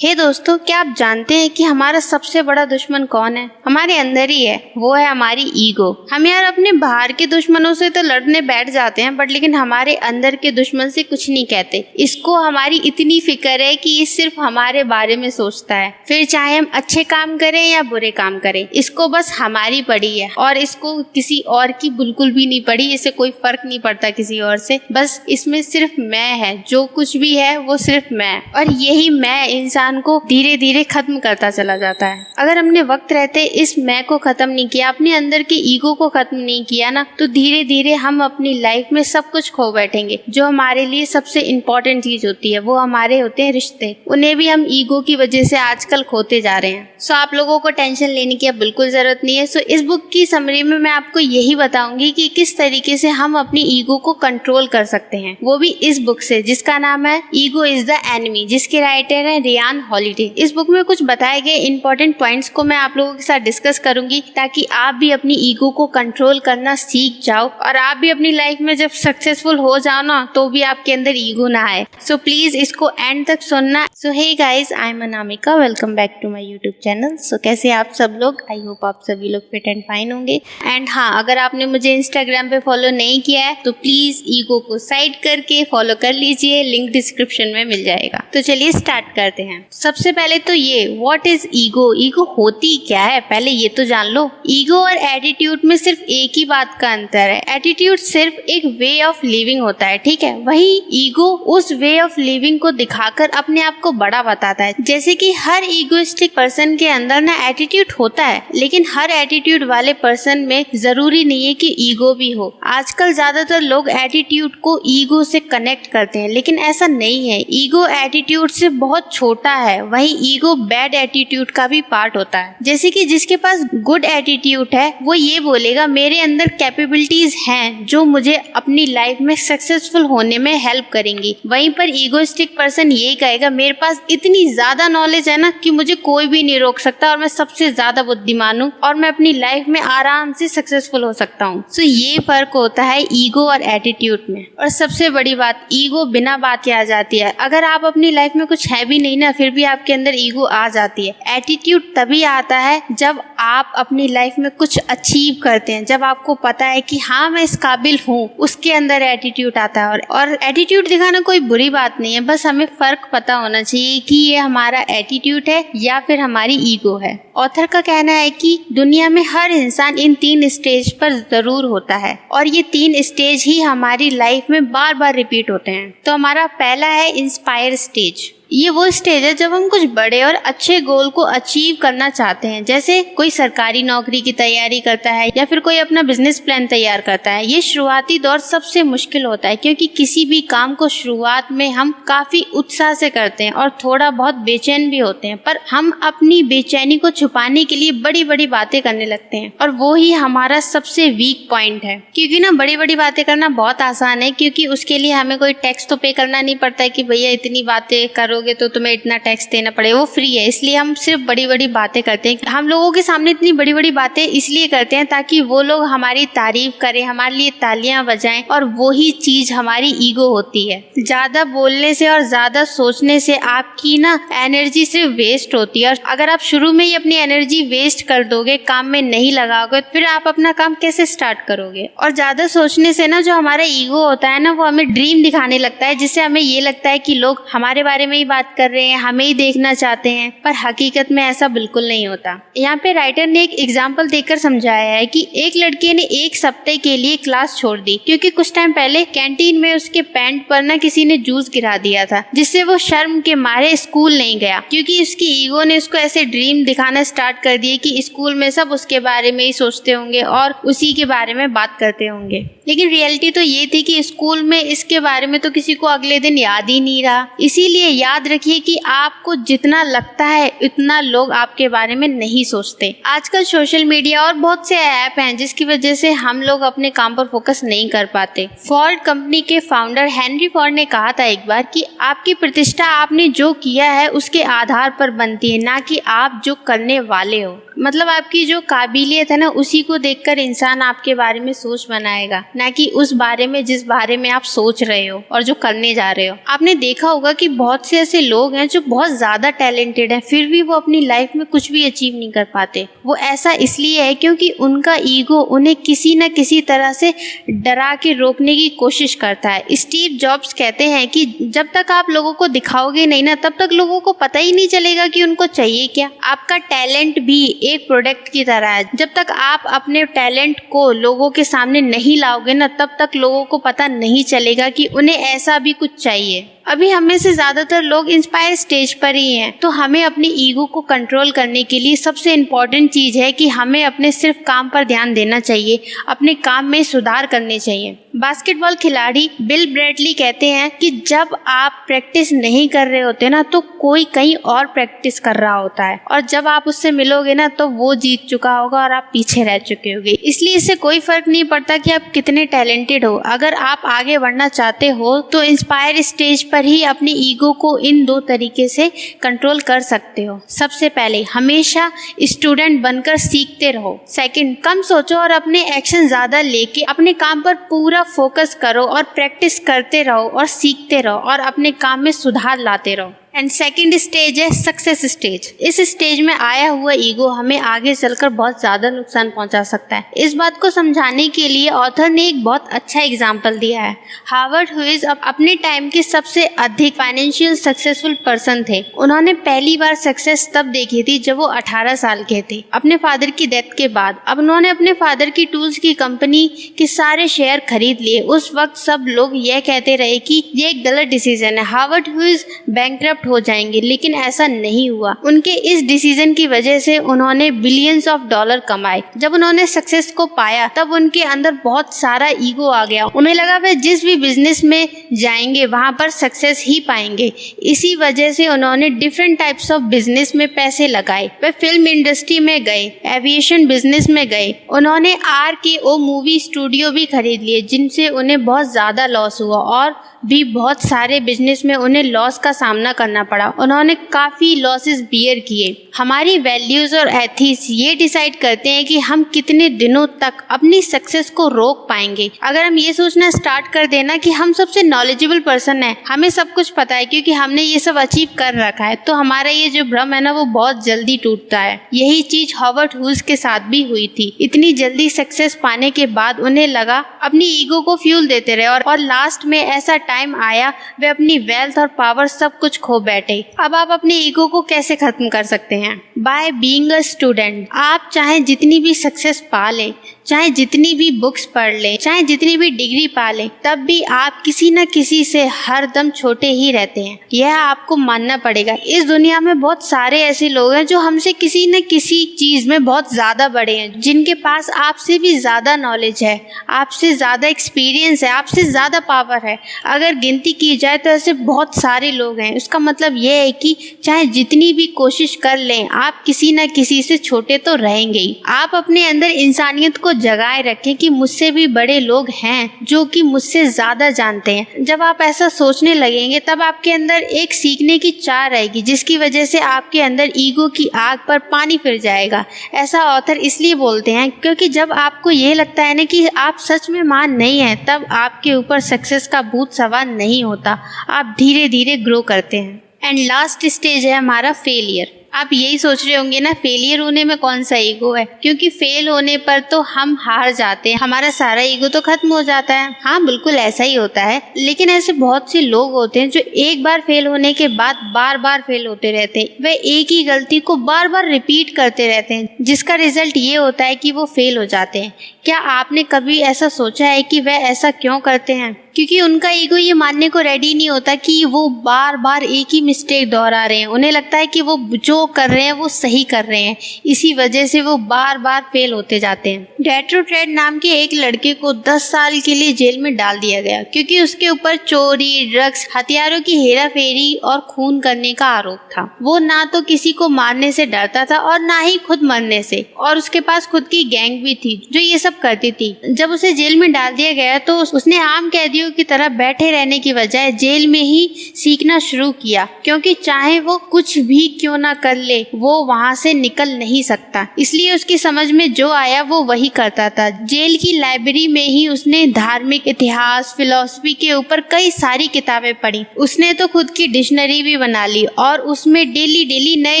हे दोस्तों, क्या आप जानते हैं कि हमारा सबसे बड़ा दुश्मन कौन है? हमारे अंदर ही है। वो है हमारी ईगो। हम यार अपने बाहर के दुश्मनों से तो लड़ने बैठ जाते हैं, बट लेकिन हमारे अंदर के दुश्मन से कुछ नहीं कहते। इसको हमारी इतनी फिक्र है कि ये सिर्फ हमारे बारे में सोचता है, फिर चाहे हम अच्छे काम करें या बुरे काम करें, इसको बस हमारी पड़ी है और इसको किसी और की बिल्कुल भी नहीं पड़ी। इसे कोई फर्क नहीं पड़ता किसी और से, बस इसमें सिर्फ मैं है। जो कुछ भी है वो सिर्फ मैं, और यही मैं इंसान को धीरे धीरे खत्म करता चला जाता है। अगर हमने वक्त रहते इस मैं को खत्म नहीं किया, अपने अंदर के ईगो को खत्म नहीं किया ना, तो धीरे धीरे हम अपनी लाइफ में सब कुछ खो बैठेंगे। जो हमारे लिए सबसे इम्पोर्टेंट चीज होती है वो हमारे होते हैं रिश्ते, उन्हें भी हम ईगो की वजह से आजकल खोते जा रहे हैं। सो आप लोगों को टेंशन लेने की अब बिल्कुल जरूरत नहीं है। सो इस बुक की समरी में मैं आपको यही बताऊंगी कि किस तरीके से हम अपनी ईगो को कंट्रोल कर सकते हैं, वो भी इस बुक से, जिसका नाम है ईगो इज द एनिमी, जिसके राइटर है रियान हॉलिडे। इस बुक में कुछ बताए गए इंपॉर्टेंट पॉइंट्स को मैं आप लोगों के साथ डिस्कस करूंगी, ताकि आप भी अपनी ईगो को कंट्रोल करना सीख जाओ और आप भी अपनी लाइफ में जब सक्सेसफुल हो जाओ ना, तो भी आपके अंदर ईगो ना आए। सो प्लीज इसको एंड तक सुनना। So hey guys, I am Anamika, welcome back to my YouTube channel. So कैसे आप सब लोग? आई होप आप सभी लोग फिट एंड फाइन होंगे। एंड हाँ, अगर आपने मुझे इंस्टाग्राम पे फॉलो नहीं किया है तो प्लीज ईगो को साइड करके फॉलो कर लीजिए, लिंक डिस्क्रिप्शन में मिल जाएगा। तो चलिए स्टार्ट करते हैं। सबसे पहले तो ये, व्हाट इज ईगो? ईगो होती क्या है, पहले ये तो जान लो। ईगो और एटीट्यूड में सिर्फ एक ही बात का अंतर है। एटीट्यूड सिर्फ एक वे ऑफ लिविंग होता है, ठीक है। वही ईगो उस वे ऑफ लिविंग को दिखाकर अपने आप को बड़ा बताता है। जैसे कि हर ईगोइस्टिक पर्सन के अंदर ना एटीट्यूड होता है, लेकिन हर एटीट्यूड वाले पर्सन में जरूरी नहीं है कि ईगो भी हो। आजकल ज्यादातर लोग एटीट्यूड को ईगो से कनेक्ट करते हैं, लेकिन ऐसा नहीं है। ईगो एटीट्यूड से बहुत छोटा है। वही ईगो बैड एटीट्यूड का भी पार्ट होता है। जैसे कि जिसके पास गुड एटीट्यूड है वो ये बोलेगा, मेरे अंदर कैपेबिलिटीज हैं जो मुझे अपनी लाइफ में सक्सेसफुल होने में हेल्प करेंगी। वहीं पर ईगोइस्टिक पर्सन ये कहेगा, मेरे पास इतनी ज्यादा नॉलेज है ना कि मुझे कोई भी नहीं रोक सकता और मैं सबसे ज्यादा बुद्धिमान हूँ और मैं अपनी लाइफ में आराम से सक्सेसफुल हो सकता हूँ। सो ये फर्क होता है ईगो और एटीट्यूड में। और सबसे बड़ी बात, ईगो बिना बात के आ जाती है। अगर आप अपनी लाइफ में कुछ है भी नहीं ना, फिर भी आपके अंदर ईगो आ जाती है। एटीट्यूड तभी आता है जब आप अपनी लाइफ में कुछ अचीव करते हैं, जब आपको पता है कि हाँ मैं इस काबिल हूँ, उसके अंदर एटीट्यूड आता है। और एटीट्यूड दिखाना कोई बुरी बात नहीं है, बस हमें फर्क पता होना चाहिए कि ये हमारा एटीट्यूड है या फिर हमारी ईगो है। ऑथर का कहना है कि दुनिया में हर इंसान इन 3 स्टेज पर जरूर होता है और ये 3 स्टेज ही हमारी लाइफ में बार बार रिपीट होते हैं। तो हमारा पहला है इंस्पायर स्टेज। ये वो स्टेज है जब हम कुछ बड़े और अच्छे गोल को अचीव करना चाहते हैं। जैसे कोई सरकारी नौकरी की तैयारी करता है या फिर कोई अपना बिजनेस प्लान तैयार करता है। ये शुरुआती दौर सबसे मुश्किल होता है, क्योंकि किसी भी काम को शुरुआत में हम काफी उत्साह से करते हैं और थोड़ा बहुत बेचैन भी होते हैं, पर हम अपनी बेचैनी को छुपाने के लिए बड़ी बड़ी बातें करने लगते हैं और वो ही हमारा सबसे वीक पॉइंट है। क्योंकि ना बड़ी बड़ी बातें करना बहुत आसान है, क्योंकि उसके लिए हमें कोई टैक्स तो पे करना नहीं पड़ता है कि भैया इतनी बातें करो तो तुम्हें इतना टैक्स देना पड़ेगा, वो फ्री है। इसलिए हम सिर्फ बड़ी बड़ी बातें करते हैं। हम लोगों के सामने इतनी बड़ी बड़ी बातें इसलिए करते हैं ताकि वो लोग हमारी तारीफ करें, हमारे लिए तालियां बजाएं, और वो ही चीज हमारी ईगो होती है। ज्यादा बोलने से और ज्यादा सोचने से आपकी ना एनर्जी सिर्फ वेस्ट होती है, और अगर आप शुरू में ही अपनी एनर्जी वेस्ट कर दोगे, काम में नहीं लगाओगे, फिर आप अपना काम कैसे स्टार्ट करोगे। और ज्यादा सोचने से ना जो हमारा ईगो होता है ना, वो हमें ड्रीम दिखाने लगता है, जिससे हमें ये लगता है कि लोग हमारे बारे में ही बात कर रहे हैं, हमें ही देखना चाहते हैं, पर हकीकत में ऐसा बिल्कुल नहीं होता। यहाँ पे राइटर ने एक एग्जाम्पल देकर समझाया है कि एक लड़के ने 1 सप्ताह के लिए क्लास छोड़ दी, क्योंकि कुछ टाइम पहले कैंटीन में उसके पैंट पर ना किसी ने जूस गिरा दिया था, जिससे वो शर्म के मारे स्कूल नहीं गया, क्योंकि उसकी ईगो ने उसको ऐसे ड्रीम दिखाना स्टार्ट कर दिए कि स्कूल में सब उसके बारे में ही सोचते होंगे और उसी के बारे में बात करते होंगे। लेकिन रियलिटी तो ये थी कि स्कूल में इसके बारे में तो किसी को अगले दिन याद ही नहीं रहा। इसीलिए याद रखिए कि आपको जितना लगता है उतना लोग आपके बारे में नहीं सोचते। आजकल सोशल मीडिया और बहुत से ऐप हैं जिसकी वजह से हम लोग अपने काम पर फोकस नहीं कर पाते। फोर्ड कंपनी के फाउंडर हेनरी फोर्ड ने कहा था एक बार कि आपकी प्रतिष्ठा आपने जो किया है उसके आधार पर बनती है, ना कि आप जो करने वाले हो। मतलब आपकी जो काबिलियत है ना, उसी को देखकर इंसान आपके बारे में सोच बनाएगा, ना कि उस बारे में जिस बारे में आप सोच रहे हो और जो करने जा रहे हो। आपने देखा होगा कि बहुत से ऐसे लोग हैं जो बहुत ज्यादा टैलेंटेड हैं, फिर भी वो अपनी लाइफ में कुछ भी अचीव नहीं कर पाते। वो ऐसा इसलिए है क्योंकि उनका ईगो उन्हें किसी न किसी तरह से डरा के रोकने की कोशिश करता है। स्टीव जॉब्स कहते हैं कि जब तक आप लोगों को दिखाओगे नहीं ना, तब तक लोगों को पता ही नहीं चलेगा कि उनको चाहिए क्या। आपका टैलेंट भी एक प्रोडक्ट की तरह है। जब तक आप अपने टैलेंट को लोगों के सामने नहीं लाओगे ना, तब तक लोगों को पता नहीं चलेगा कि उन्हें ऐसा भी कुछ चाहिए। अभी हमें से ज्यादातर लोग इंस्पायर स्टेज पर ही हैं, तो हमें अपनी ईगो को कंट्रोल करने के लिए सबसे इम्पोर्टेंट चीज है कि हमें अपने सिर्फ काम पर ध्यान देना चाहिए, अपने काम में सुधार करने चाहिए। बास्केटबॉल खिलाड़ी बिल ब्रैडली कहते हैं कि जब आप प्रैक्टिस नहीं कर रहे होते ना, तो कोई कहीं और प्रैक्टिस कर रहा होता है, और जब आप उससे मिलोगे ना, तो वो जीत चुका होगा और आप पीछे रह चुके होगे। इसलिए इससे कोई फर्क नहीं पड़ता कि आप कितने टैलेंटेड हो। अगर आप आगे बढ़ना चाहते हो तो इंस्पायर स्टेज पर ही अपनी ईगो को इन दो तरीके से कंट्रोल कर सकते हो। सबसे पहले, हमेशा स्टूडेंट बनकर सीखते रहो। सेकंड, कम सोचो और अपने एक्शन ज्यादा लेके अपने काम पर पूरा फोकस करो और प्रैक्टिस करते रहो और सीखते रहो और अपने काम में सुधार लाते रहो। एंड सेकेंड स्टेज है सक्सेस स्टेज। इस स्टेज में आया हुआ ईगो हमें आगे चलकर बहुत ज्यादा नुकसान पहुंचा सकता है। इस बात को समझाने के लिए ऑथर ने एक बहुत अच्छा एग्जाम्पल दिया है। हार्वर्ड ह्यूज अपने टाइम के सबसे अधिक फाइनेंशियल सक्सेसफुल पर्सन थे। उन्होंने पहली बार सक्सेस तब देखी थी जब वो 18 साल के थे, अपने फादर की डेथ के बाद। अब उन्होंने अपने फादर की टूल्स की कंपनी के सारे शेयर खरीद लिए। उस वक्त सब लोग यह कहते रहे कि ये एक गलत डिसीजन है, हार्वर्ड ह्यूज बैंकरप्ट हो जाएंगे, लेकिन ऐसा नहीं हुआ। उनके इस डिसीजन की वजह से उन्होंने बिलियंस ऑफ डॉलर कमाए। जब उन्होंने सक्सेस को पाया तब उनके अंदर बहुत सारा ईगो आ गया। उन्हें लगा वे जिस भी बिजनेस में जाएंगे वहां पर सक्सेस ही पाएंगे। इसी वजह से उन्होंने डिफरेंट टाइप्स ऑफ बिजनेस में पैसे लगाए। वे फिल्म इंडस्ट्री में गए, एविएशन बिजनेस में गए। उन्होंने RKO मूवी स्टूडियो भी खरीद लिए, जिनसे उन्हें बहुत ज्यादा लॉस हुआ और भी बहुत सारे बिजनेस में उन्हें लॉस का सामना करना पड़ा। उन्होंने काफी लॉसेस बियर किए। हमारी वैल्यूज और एथिक्स ये डिसाइड करते हैं कि हम कितने दिनों तक अपनी सक्सेस को रोक पाएंगे। अगर हम ये सोचना स्टार्ट कर देना कि हम सबसे नॉलेजेबल पर्सन है, हमें सब कुछ पता है क्योंकि हमने ये सब अचीव कर रखा है, तो हमारा ये जो भ्रम है ना, वो बहुत जल्दी टूटता है। यही चीज हार्वर्ड ह्यूज के साथ भी हुई थी। इतनी जल्दी सक्सेस पाने के बाद उन्हें लगा अपनी ईगो को फ्यूल देते रहे और लास्ट में ऐसा टाइम आया वे अपनी वेल्थ और पावर सब कुछ खो बैठे। अब आप अपनी ईगो को कैसे खत्म कर सकते हैं? By being a student. आप चाहे जितनी भी सक्सेस पा ले, चाहे जितनी भी बुक्स पढ़ ले, चाहे जितनी भी डिग्री पा ले, तब भी आप किसी न किसी से हर दम छोटे ही रहते हैं। यह आपको मानना पड़ेगा। इस दुनिया में बहुत सारे ऐसे लोग हैं जो हमसे किसी न किसी चीज में बहुत ज्यादा बड़े हैं, जिनके पास आपसे भी ज्यादा नॉलेज है, आपसे ज्यादा एक्सपीरियंस है, आपसे ज्यादा पावर है। अगर गिनती की जाए तो ऐसे बहुत सारे लोग हैं। उसका मतलब यह है कि चाहे जितनी भी कोशिश कर लें, आप किसी न किसी से छोटे तो रहेंगे ही। आप अपने अंदर इंसानियत को जगाए रखें कि मुझसे भी बड़े लोग हैं जो कि मुझसे ज्यादा जानते हैं। जब आप ऐसा सोचने लगेंगे तब आपके अंदर एक सीखने की चाह रहेगी, जिसकी वजह से आपके अंदर ईगो की आग पर पानी फिर जाएगा। ऐसा ऑथर इसलिए बोलते हैं क्योंकि जब आपको ये लगता है ना कि आप सच में महान नहीं है, तब आपके ऊपर सक्सेस का भूत सवार नहीं होता। आप धीरे धीरे ग्रो करते हैं। एंड लास्ट स्टेज है हमारा फेलियर। आप यही सोच रहे होंगे ना, फेलियर होने में कौन सा ईगो है, क्योंकि फेल होने पर तो हम हार जाते हैं, हमारा सारा ईगो तो खत्म हो जाता है। हाँ, बिल्कुल ऐसा ही होता है। लेकिन ऐसे बहुत से लोग होते हैं जो एक बार फेल होने के बाद बार बार फेल होते रहते हैं। वे एक ही गलती को बार बार रिपीट करते रहते हैं, जिसका रिजल्ट ये होता है कि वो फेल हो जाते हैं। क्या आपने कभी ऐसा सोचा है कि वे ऐसा क्यों करते हैं? क्योंकि उनका ईगो ये मानने को रेडी नहीं होता कि वो बार बार एक ही मिस्टेक दोहरा रहे हैं। उन्हें लगता है कि वो जो जो कर रहे हैं वो सही कर रहे हैं, इसी वजह से वो बार बार फेल होते जाते हैं। डेट्रोट्रेड नाम के एक लड़के को 10 साल के लिए जेल में डाल दिया गया क्योंकि उसके ऊपर चोरी, ड्रग्स, हथियारों की हेराफेरी और खून करने का आरोप था। वो ना तो किसी को मारने से डरता था और ना ही खुद मरने से, और उसके पास खुद की गैंग भी थी जो ये सब करती थी। जब उसे जेल में डाल दिया गया तो उसने आम कैदियों की तरह बैठे रहने की बजाय जेल में ही सीखना शुरू किया, क्योंकि चाहे वो कुछ भी क्यों ना कर ले वो वहाँ से निकल नहीं सकता। इसलिए उसकी समझ में जो आया वो वही करता था। जेल की लाइब्रेरी में ही उसने धार्मिक, इतिहास, फिलॉसफी के ऊपर कई सारी किताबें पढ़ी। उसने तो खुद की डिक्शनरी भी बना ली और उसमें डेली नए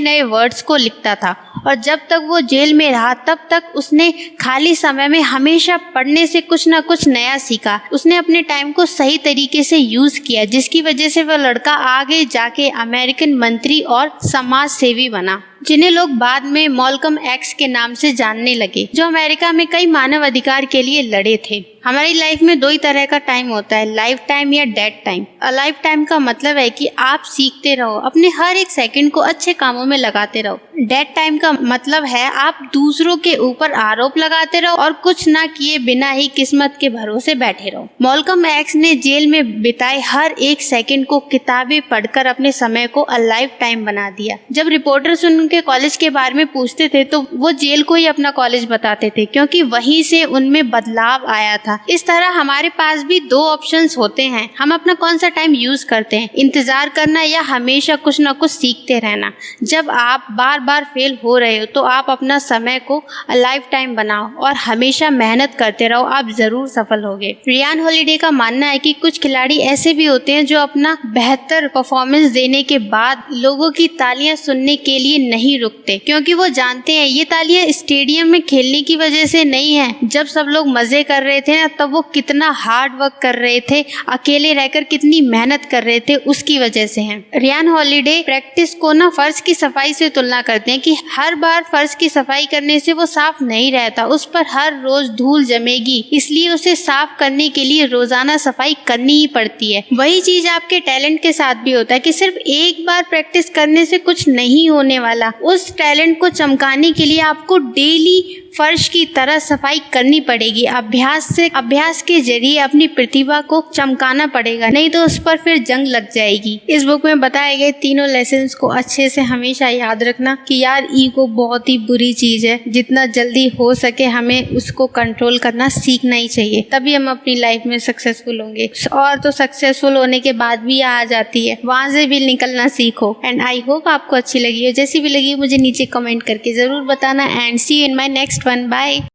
नए वर्ड्स को लिखता था। और जब तक वो जेल में रहा तब तक उसने खाली समय में हमेशा पढ़ने से कुछ ना कुछ नया सीखा। उसने अपने टाइम को सही तरीके से यूज किया, जिसकी वजह से वह लड़का आगे जाके अमेरिकन मंत्री और समाज सेवी बना, जिन्हें लोग बाद में मॉल्कम एक्स के नाम से जानने लगे, जो अमेरिका में कई मानव अधिकार के लिए लड़े थे। हमारी लाइफ में दो ही तरह का टाइम होता है, लाइफ टाइम या डेड टाइम। लाइफ टाइम का मतलब है कि आप सीखते रहो, अपने हर एक सेकंड को अच्छे कामों में लगाते रहो। डेड टाइम का मतलब है आप दूसरों के ऊपर आरोप लगाते रहो और कुछ ना किए बिना ही किस्मत के भरोसे बैठे रहो। मॉल्कम एक्स ने जेल में बिताए हर एक सेकंड को किताबें पढ़कर अपने समय को लाइफ टाइम बना दिया। जब रिपोर्टर्स उनके कॉलेज के बारे में पूछते थे तो वो जेल को ही अपना कॉलेज बताते थे, क्योंकि वहीं से उनमें बदलाव आया था। इस तरह हमारे पास भी दो ऑप्शंस होते हैं, हम अपना कौन सा टाइम यूज करते हैं, इंतजार करना या हमेशा कुछ ना कुछ सीखते रहना। जब आप बार बार फेल हो रहे हो तो आप अपना समय को लाइफ टाइम बनाओ और हमेशा मेहनत करते रहो, आप जरूर सफल होगे। रियान हॉलिडे का मानना है कि कुछ खिलाड़ी ऐसे भी होते हैं जो अपना बेहतर परफॉर्मेंस देने के बाद लोगों की तालियां सुनने के लिए नहीं रुकते, क्योंकि वो जानते हैं ये तालियां स्टेडियम में खेलने की वजह से नहीं है। जब सब लोग मजे कर रहे थे ना, तब वो कितना हार्ड वर्क कर रहे थे, अकेले रहकर कितनी मेहनत कर रहे थे, उसकी वजह से है। रियान हॉलिडे प्रैक्टिस को ना फर्श की सफाई से तुलना करते हैं कि हर बार फर्श की सफाई करने से वो साफ नहीं रहता, उस पर हर रोज धूल जमेगी, इसलिए उसे साफ करने के लिए रोजाना सफाई करनी ही पड़ती है। वही चीज आपके टैलेंट के साथ भी होता है कि सिर्फ एक बार प्रैक्टिस करने से कुछ नहीं होने वाला। उस टैलेंट को चमकाने के लिए आपको डेली फर्श की तरह सफाई करनी पड़ेगी। अभ्यास के जरिए अपनी प्रतिभा को चमकाना पड़ेगा, नहीं तो उस पर फिर जंग लग जाएगी। इस बुक में बताए गए तीनों लेसन्स को अच्छे से हमेशा याद रखना कि यार ईगो बहुत ही बुरी चीज है, जितना जल्दी हो सके हमें उसको कंट्रोल करना सीखना ही चाहिए, तभी हम अपनी लाइफ में सक्सेसफुल होंगे। और तो सक्सेसफुल होने के बाद भी आ जाती है, वहां से भी निकलना सीखो। एंड आई होप आपको अच्छी लगी हो, जैसी भी लगी मुझे नीचे कमेंट करके जरूर बताना। And see you in my next one. Bye.